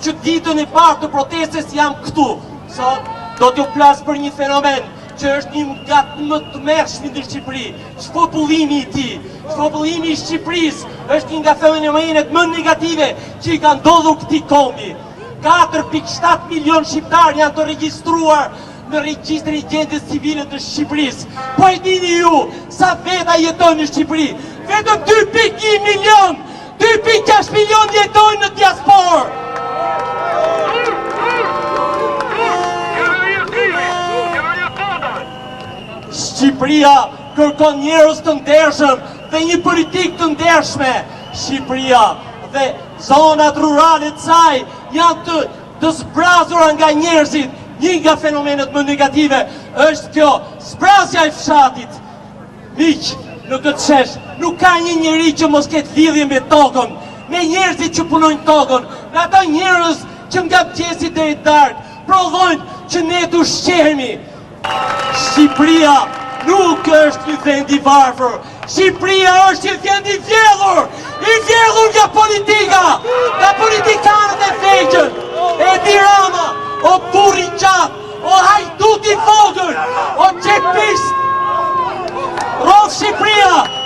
që ditën e parë të protestës jam këtu. Sot do t'ju flas për një fenomen që është një nga më të mërshmi në Shqipëri. Shpopullimi i tij, shpopullimi i Shqipërisë është një nga fenomenet më negative që i ka ndodhur këtij kombi. 4.7 milion shqiptarë janë të regjistruar në regjistrin e gjendjes civile të Shqipërisë. Po e dini ju sa veta jetojnë në Shqipëri? Vetëm 2.1 milion, 2.6 milion jetojnë në diasporë. Shqipëria kërkon njerëz të ndershëm dhe një politikë të ndershme. Shqipëria dhe zonat rurale të saj janë të zbrazura nga njerëzit. Një nga fenomenet më negative është kjo zbrazja e fshatit. Miq, në këtë shesh nuk ka një njeri që mos ketë lidhje me tokën, me njerëzit që punojnë tokën, me ata njerëz që nga mëngjesi deri darkë prodhojnë që ne të ushqehemi. Shqipëria nuk është një vend i varfër. Shqipëria është një vend i vjedhur nga politika, nga politikanët e vegjël, Edi Rama, o burri qatë, o hajduti vogël, o qepist. Rodh Shqipëria!